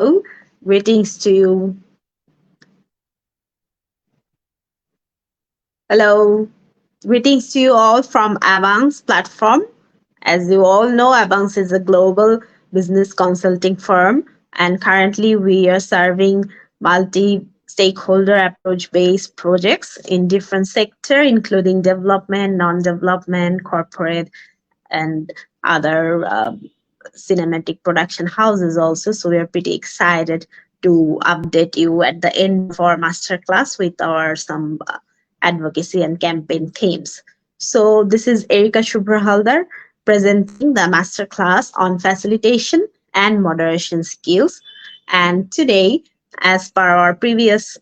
Oh, greetings to you. Hello. Greetings to you all from Abunx platform. As you all know, Abunx is a global business consulting firm, and currently we are serving multi-stakeholder approach-based projects in different sectors, including development, non-development, corporate, and other cinematic production houses also. So we are pretty excited to update you at the end of our masterclass with our some advocacy and campaign themes. So this is Erika Shuvra Halder presenting the masterclass on facilitation and moderation skills. And today, as per our previous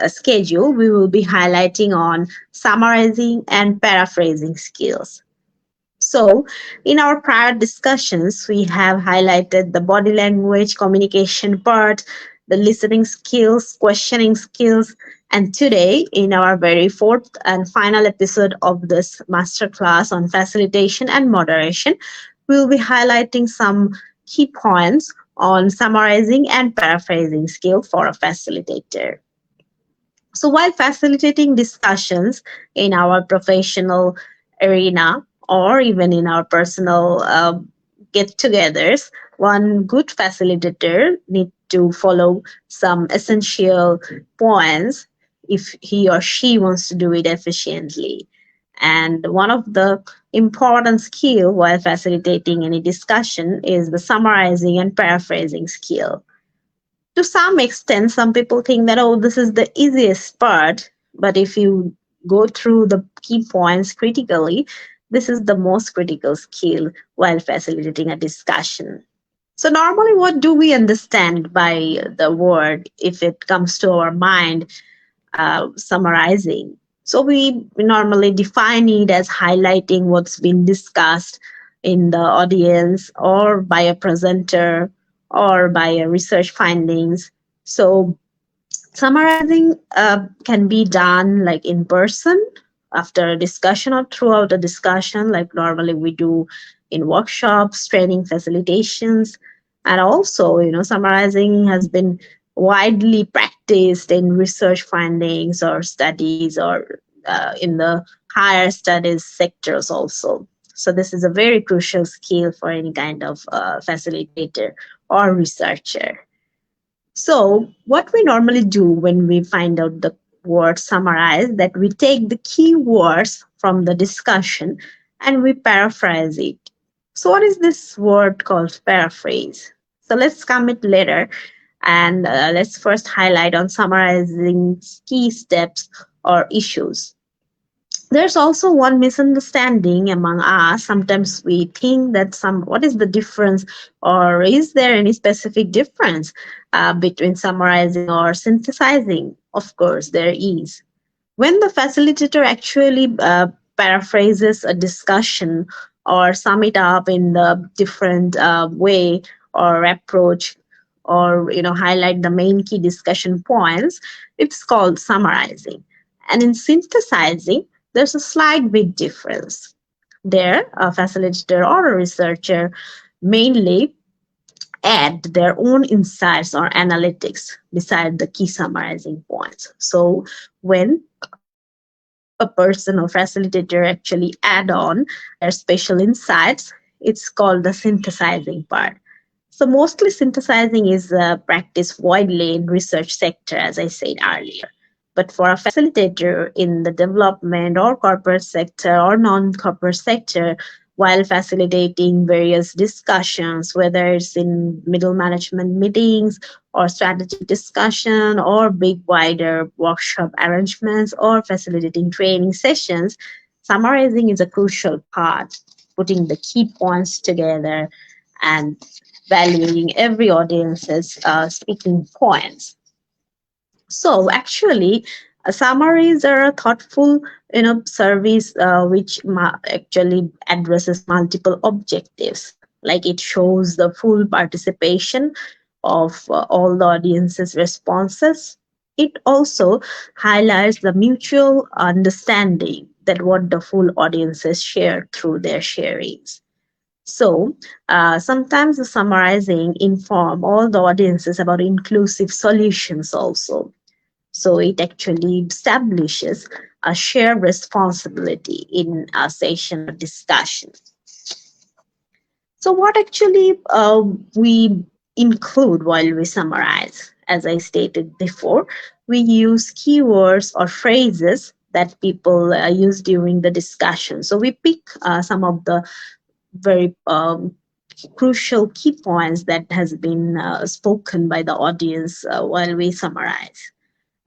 schedule, we will be highlighting on summarizing and paraphrasing skills. So, in our prior discussions, we have highlighted the body language, communication part, the listening skills, questioning skills, and today, in our very fourth and final episode of this masterclass on facilitation and moderation, we will be highlighting some key points on summarizing and paraphrasing skill for a facilitator. So, while facilitating discussions in our professional arena or even in our personal get togethers, one good facilitator needs to follow some essential points if he or she wants to do it efficiently. And one of the important skill while facilitating any discussion is the summarizing and paraphrasing skill. To some extent, some people think that, oh, this is the easiest part. But if you go through the key points critically, this is the most critical skill while facilitating a discussion. So, normally, what do we understand by the word if it comes to our mind, summarizing? So, we normally define it as highlighting what's been discussed in the audience or by a presenter or by a research findings. So, summarizing can be done like in person after a discussion or throughout a discussion, like normally we do in workshops, training, facilitations, and also, summarizing has been widely practiced in research findings or studies or in the higher studies sectors also. So this is a very crucial skill for any kind of facilitator or researcher. So, what we normally do when we find out the word summarize, that we take the key words from the discussion and we paraphrase it. So, what is this word called paraphrase? So, let's come it later and let's first highlight on summarizing key steps or issues. There's also one misunderstanding among us. Sometimes we think that what is the difference, or is there any specific difference between summarizing or synthesizing? Of course, there is. When the facilitator actually paraphrases a discussion or sum it up in the different way or approach, or highlight the main key discussion points, it's called summarizing. And in synthesizing, there's a slight bit difference. There, a facilitator or a researcher mainly add their own insights or analytics beside the key summarizing points. So when a person or facilitator actually add on their special insights, it's called the synthesizing part. So mostly synthesizing is practiced widely in research sector, as I said earlier. But for a facilitator in the development or corporate sector or non-corporate sector, while facilitating various discussions, whether it's in middle management meetings or strategic discussion or big wider workshop arrangements or facilitating training sessions, summarizing is a crucial part, putting the key points together and valuing every audience's speaking points. So actually, summaries are a thoughtful, service which actually addresses multiple objectives. Like it shows the full participation of all the audience's responses. It also highlights the mutual understanding that what the full audiences share through their sharings. So sometimes the summarizing inform all the audiences about inclusive solutions also. So it actually establishes a shared responsibility in a session or discussion. So, what actually we include while we summarize? As I stated before, we use keywords or phrases that people use during the discussion. So, we pick some of the very crucial key points that has been spoken by the audience while we summarize.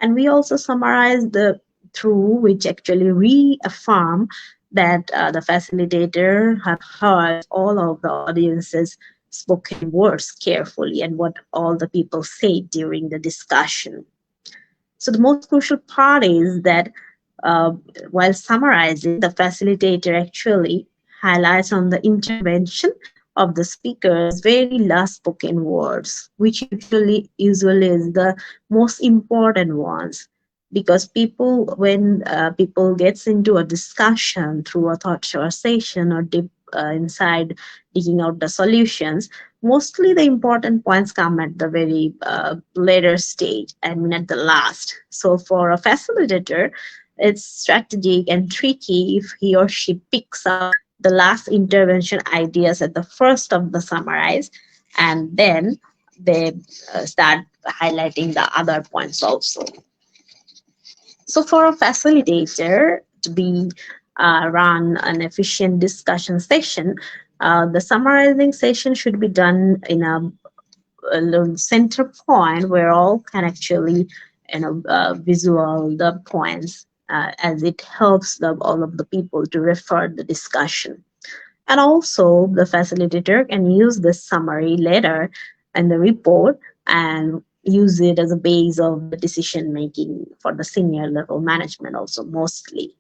And we also summarize the through which actually reaffirm that the facilitator have heard all of the audience's spoken words carefully and what all the people say during the discussion. So the most crucial part is that uh, while summarizing, the facilitator actually highlights on the intervention of the speaker's very last spoken words, which usually is the most important ones. Because people, when people gets into a discussion through a thought session or deep inside digging out the solutions, mostly the important points come at the very later stage, I mean at the last. So for a facilitator, it's strategic and tricky if he or she picks up the last intervention ideas at the first of the summarize, and then they start highlighting the other points also. So for a facilitator to be run an efficient discussion session, the summarizing session should be done in a little center point where all can actually visual the points, as it helps all of the people to refer the discussion. And also the facilitator can use this summary later in the report and use it as a base of the decision making for the senior level management also mostly.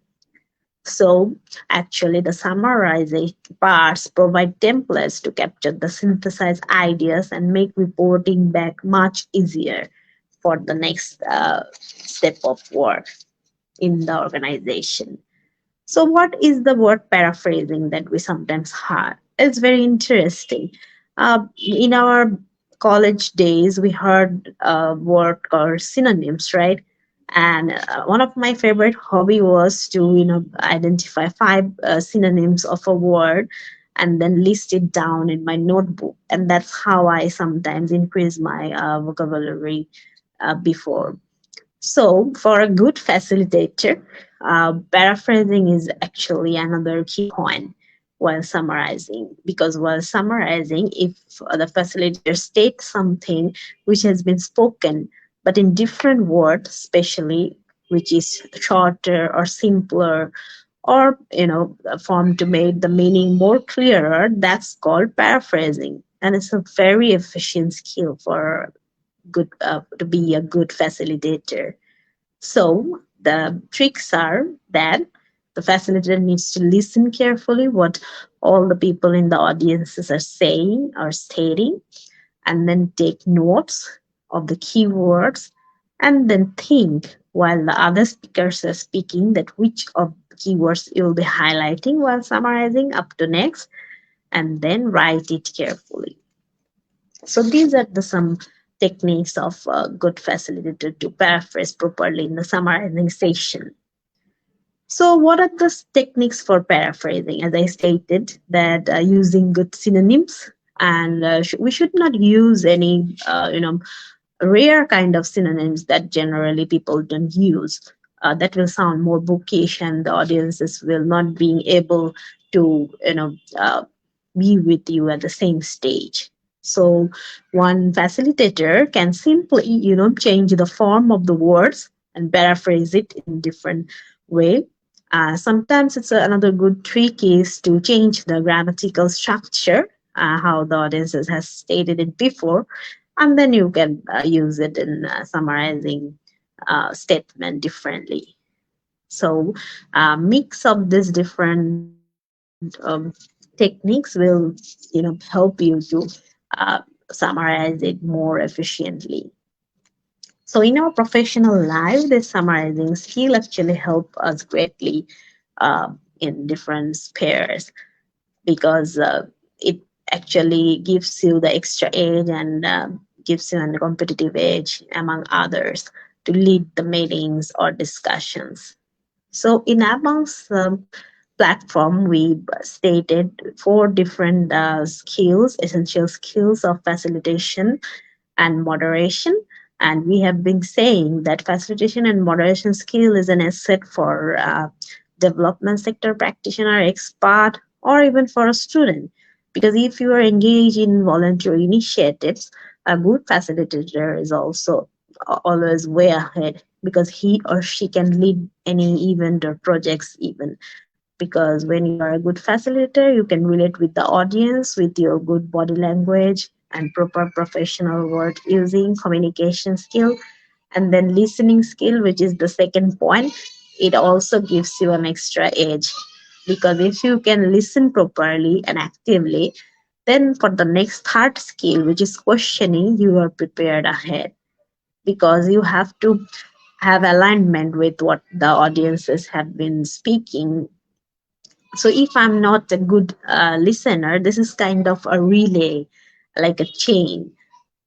So actually the summarization parts provide templates to capture the synthesized ideas and make reporting back much easier for the next step of work in the organization. So, what is the word paraphrasing that we sometimes heard? It's very interesting. In our college days, we heard a word called synonyms, right? And one of my favorite hobby was to, identify five synonyms of a word and then list it down in my notebook. And that's how I sometimes increase my vocabulary before. So, for a good facilitator, paraphrasing is actually another key point while summarizing. Because while summarizing, if the facilitator states something which has been spoken, but in different words, especially which is shorter or simpler, or a form to make the meaning more clearer, that's called paraphrasing, and it's a very efficient skill for good to be a good facilitator. So the tricks are that the facilitator needs to listen carefully what all the people in the audiences are saying or stating, and then take notes of the keywords, and then think while the other speakers are speaking that which of the keywords you'll be highlighting while summarizing up to next, and then write it carefully. So these are the some techniques of a good facilitator to paraphrase properly in the summarizing session. So what are the techniques for paraphrasing? As I stated, that using good synonyms, and we should not use any rare kind of synonyms that generally people don't use. That will sound more bookish, and the audiences will not being able to be with you at the same stage. So one facilitator can simply change the form of the words and paraphrase it in different way. Sometimes it's another good trick is to change the grammatical structure, how the audiences has stated it before, and then you can use it in summarizing statement differently. So mix of these different techniques will help you to summarize it more efficiently. So in our professional life, this summarizing skill actually help us greatly in different spheres, because it actually gives you the extra edge and gives you a competitive edge among others to lead the meetings or discussions. So in Abunx platform, we stated four different skills, essential skills of facilitation and moderation. And we have been saying that facilitation and moderation skill is an asset for development sector practitioner, expert, or even for a student. Because if you are engaged in voluntary initiatives, a good facilitator is also always way ahead because he or she can lead any event or projects even, because when you are a good facilitator you can relate with the audience with your good body language and proper professional word using, communication skill, and then listening skill, which is the second point. It also gives you an extra edge, because if you can listen properly and actively, then for the next third skill, which is questioning, you are prepared ahead, because you have to have alignment with what the audiences have been speaking. So if I'm not a good listener, this is kind of a relay, like a chain.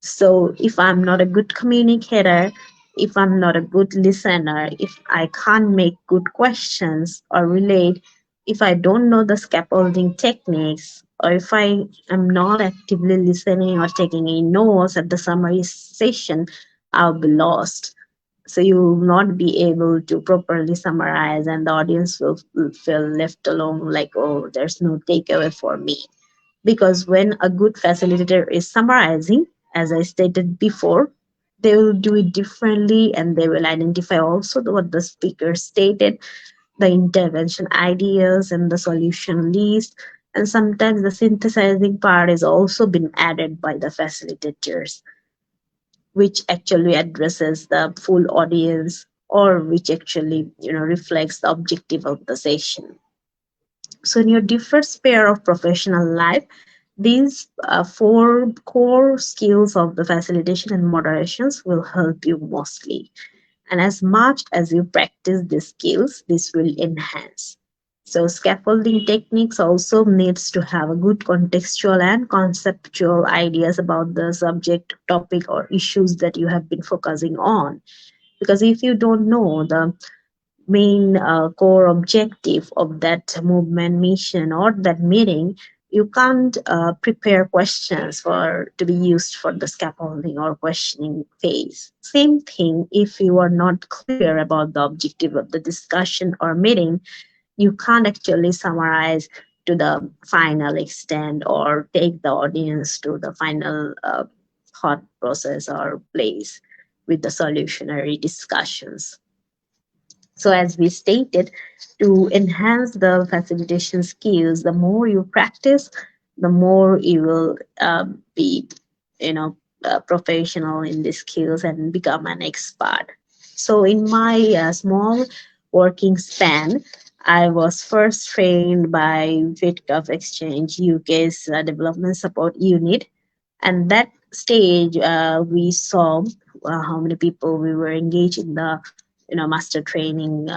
So if I'm not a good communicator, if I'm not a good listener, if I can't make good questions or relate, if I don't know the scaffolding techniques, or if I am not actively listening or taking a notes at the summary session, I'll be lost. So you will not be able to properly summarize, and the audience will feel left alone, like, oh, there's no takeaway for me. Because when a good facilitator is summarizing, as I stated before, they will do it differently, and they will identify also what the speaker stated, the intervention ideas and the solution list. And sometimes the synthesizing part is also been added by the facilitators, which actually addresses the full audience, or which actually reflects the objective of the session. So in your different sphere of professional life, these four core skills of the facilitation and moderations will help you mostly. And as much as you practice these skills, this will enhance. So scaffolding techniques also needs to have a good contextual and conceptual ideas about the subject, topic, or issues that you have been focusing on. Because if you don't know the main core objective of that movement, mission, or that meeting, you can't prepare questions for to be used for the scaffolding or questioning phase. Same thing, if you are not clear about the objective of the discussion or meeting, you can't actually summarize to the final extent or take the audience to the final thought process or place with the solutionary discussions. So, as we stated, to enhance the facilitation skills, the more you practice, the more you will be, professional in these skills and become an expert. So, in my small working span, I was first trained by Vitcoff Exchange UK's Development Support Unit, and that stage we saw how many people we were engaged in the master training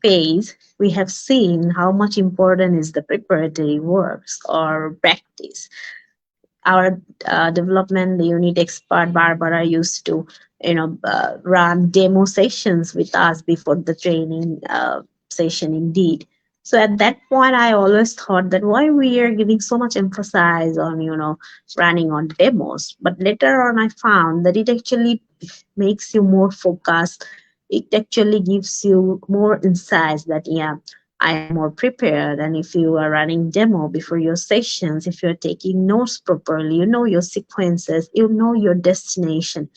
phase. We have seen how much important is the preparatory works or practice. Our development unit expert Barbara used to run demo sessions with us before the training session indeed. So at that point I always thought that why we are giving so much emphasis on running on demos, but later on I found that it actually makes you more focused. It actually gives you more insights that yeah, I am more prepared. And if you are running demo before your sessions, if you're taking notes properly, you know your sequences, you know your destination,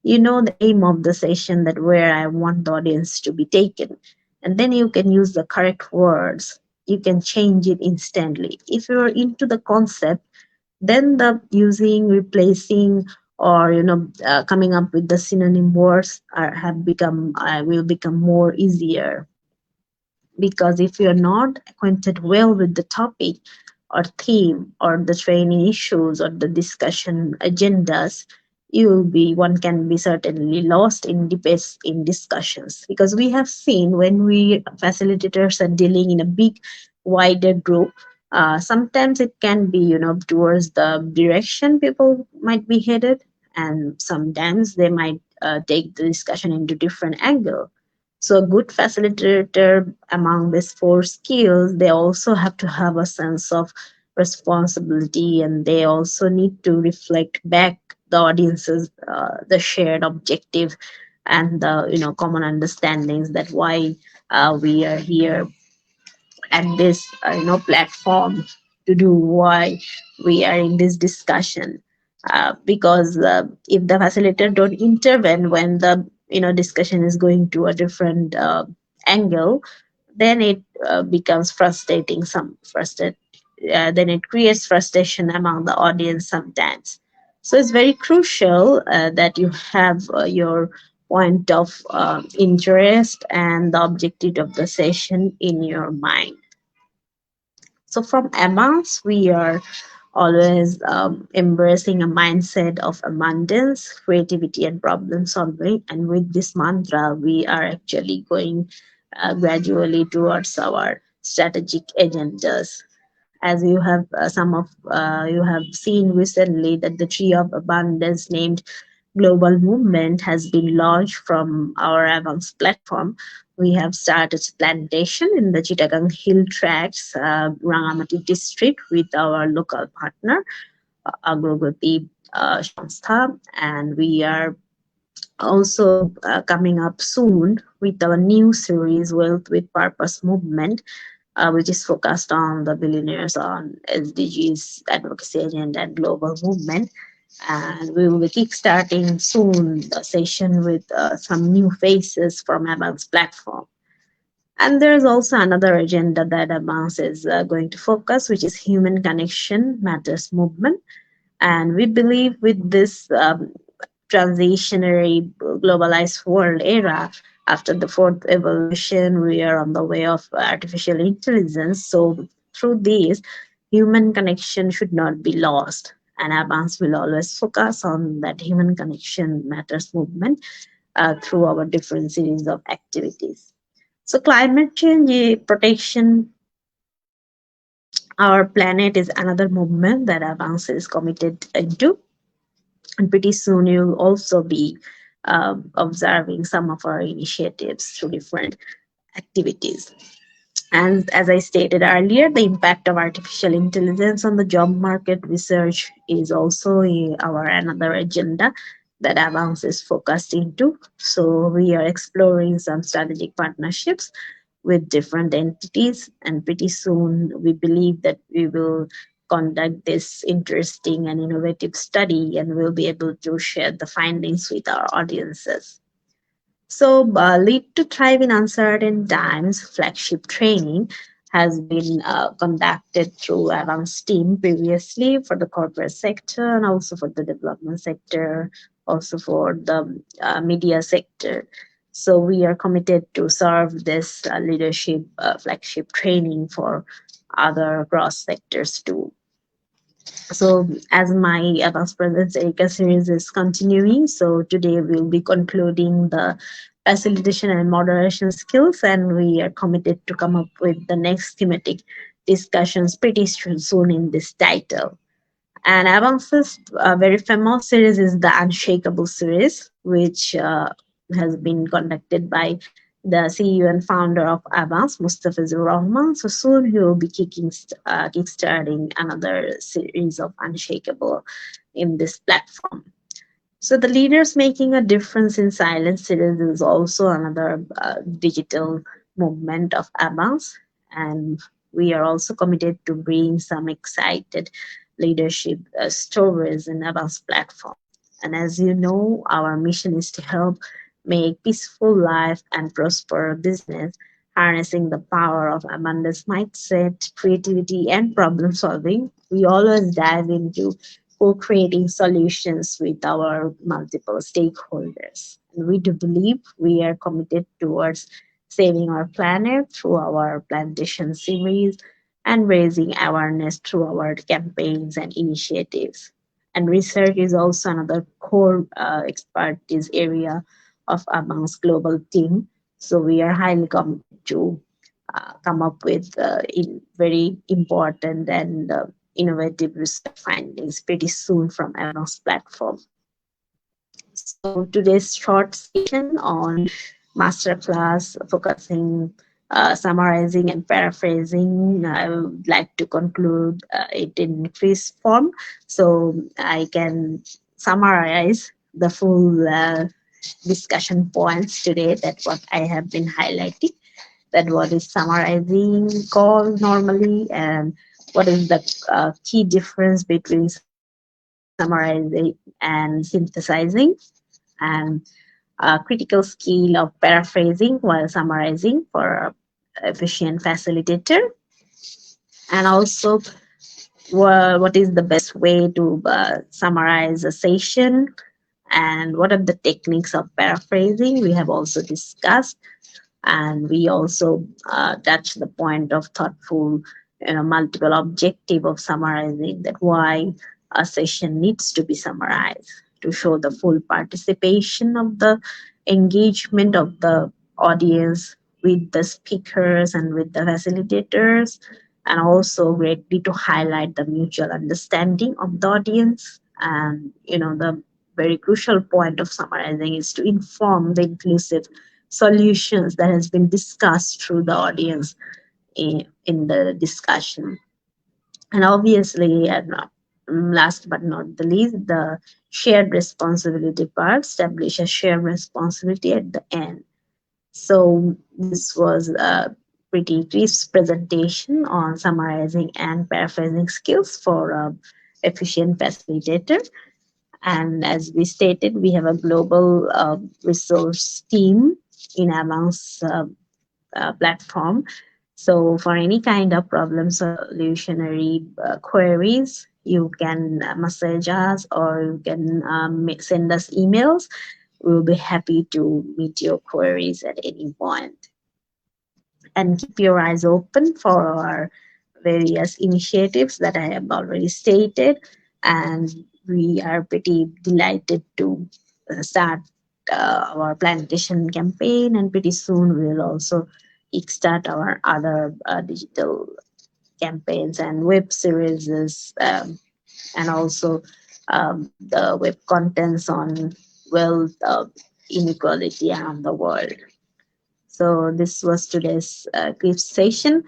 you know the aim of the session, that where I want the audience to be taken. And then you can use the correct words. You can change it instantly. If you're into the concept, then the using, replacing, or coming up with the synonym words have become will become more easier, because if you're not acquainted well with the topic or theme or the training issues or the discussion agendas, you'll be one can be certainly lost in debates, in discussions, because we have seen when we facilitators are dealing in a big wider group, Sometimes it can be, towards the direction people might be headed, and sometimes they might take the discussion into different angle. So a good facilitator, among these four skills, they also have to have a sense of responsibility, and they also need to reflect back the audience's the shared objective and the common understandings that why we are here at this platform to do, why we are in this discussion. Because if the facilitator don't intervene when the discussion is going to a different angle, then it becomes frustrating, then it creates frustration among the audience sometimes. So it's very crucial that you have your point of interest and the objective of the session in your mind. So from Abunx, we are always embracing a mindset of abundance, creativity, and problem solving. And with this mantra, we are actually going gradually towards our strategic agendas. As you have some of you have seen recently that the tree of abundance named global movement has been launched from our Avance platform. We have started plantation in the Chittagong Hill Tracts, Rangamati district, with our local partner, Agrogati Shanstha, and we are also coming up soon with our new series, Wealth with Purpose Movement, which is focused on the billionaires on SDGs, advocacy agenda, and global movement. And we will be kickstarting soon the session with some new faces from Abunx platform. And there's also another agenda that Abunx is going to focus, which is human connection matters movement. And we believe with this transitionary globalized world era, after the fourth evolution, we are on the way of artificial intelligence. So through this, human connection should not be lost. And Abans will always focus on that human connection matters movement through our different series of activities. So climate change protection our planet is another movement that Avance is committed into. And pretty soon you'll also be observing some of our initiatives through different activities. And as I stated earlier, the impact of artificial intelligence on the job market research is also our another agenda that Avance is focused into. So we are exploring some strategic partnerships with different entities, and pretty soon we believe that we will conduct this interesting and innovative study and we'll be able to share the findings with our audiences. So, Lead to Thrive in Uncertain Times flagship training has been conducted through Avance team previously for the corporate sector and also for the development sector, also for the media sector. So, we are committed to serve this leadership flagship training for other cross sectors too. So, as my Advanced Presence Erica series is continuing, so today we'll be concluding the facilitation and moderation skills, and we are committed to come up with the next thematic discussions pretty soon in this title. And Avance's very famous series is the Unshakable series, which has been conducted by the CEO and founder of Avance, Mustafizur Rahman. So soon he will be kickstarting another series of Unshakable in this platform. So the leaders making a difference in silence series is also another digital movement of Abans, and we are also committed to bring some excited leadership stories in Abans platform. And as you know, our mission is to help make peaceful life and prosper business, harnessing the power of abundance mindset, creativity, and problem solving. We always dive into co-creating solutions with our multiple stakeholders. And we do believe we are committed towards saving our planet through our plantation series and raising awareness through our campaigns and initiatives. And research is also another core expertise area of amongst global team. So we are highly committed to come up with very important and innovative research findings pretty soon from Abunx platform. So today's short session on masterclass focusing, summarizing and paraphrasing, I would like to conclude it in quiz form, so I can summarize the full discussion points today, that what I have been highlighting, that what is summarizing called normally, and what is the key difference between summarizing and synthesizing, and critical skill of paraphrasing while summarizing for efficient facilitator, and also what is the best way to summarize a session, and what are the techniques of paraphrasing we have also discussed, and we also touch the point of thoughtful, multiple objective of summarizing, that why a session needs to be summarized to show the full participation of the engagement of the audience with the speakers and with the facilitators, and also greatly to highlight the mutual understanding of the audience. And the very crucial point of summarizing is to inform the inclusive solutions that has been discussed through the audience in the discussion. And obviously, and last but not the least, the shared responsibility part, establish a shared responsibility at the end. So this was a pretty crisp presentation on summarizing and paraphrasing skills for efficient facilitator. And as we stated, we have a global resource team in Abunx platform. So for any kind of problem solutionary queries, you can message us, or you can send us emails. We'll be happy to meet your queries at any point. And keep your eyes open for our various initiatives that I have already stated. And we are pretty delighted to start our plantation campaign, and pretty soon we will also kickstart our other digital campaigns and web series, and also the web contents on wealth inequality around the world. So this was today's clip session,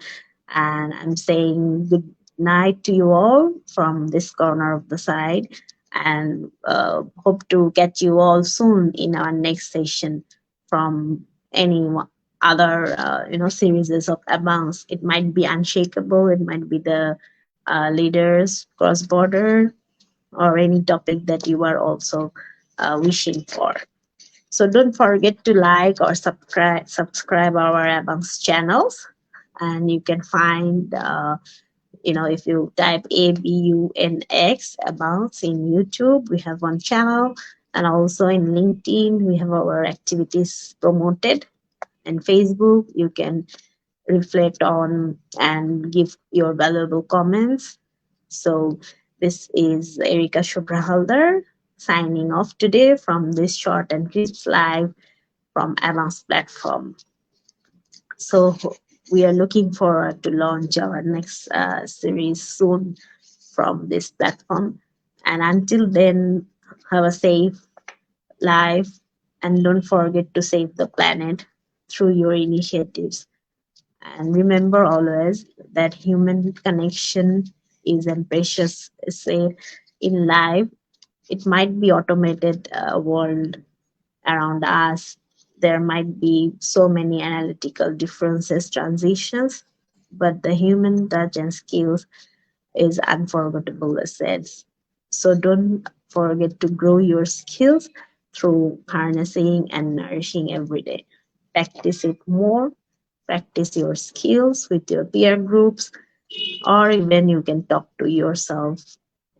and I'm saying good night to you all from this corner of the side, and hope to catch you all soon in our next session from any other series of Abunx. It might be Unshakable, it might be the leaders cross border, or any topic that you are also wishing for. So don't forget to like or subscribe our Abunx channels, and you can find if you type ABUNX Abunx in YouTube, we have one channel, and also in LinkedIn we have our activities promoted, and Facebook you can reflect on and give your valuable comments. So this is Erika Shuvra Halder signing off today from this short and crisp live from Abunx platform. So we are looking forward to launch our next series soon from this platform. And until then, have a safe life, and don't forget to save the planet through your initiatives. And remember always that human connection is a precious asset in life. It might be automated world around us. There might be so many analytical differences, transitions, but the human touch and skills is unforgettable assets. So don't forget to grow your skills through harnessing and nourishing every day. Practice it more, practice your skills with your peer groups, or even you can talk to yourself.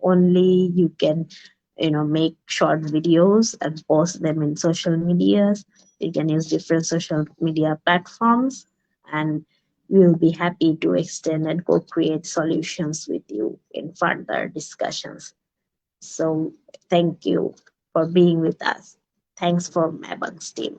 Only you can make short videos and post them in social medias. You can use different social media platforms, and we will be happy to extend and co-create solutions with you in further discussions. So thank you for being with us. Thanks for Abunx team.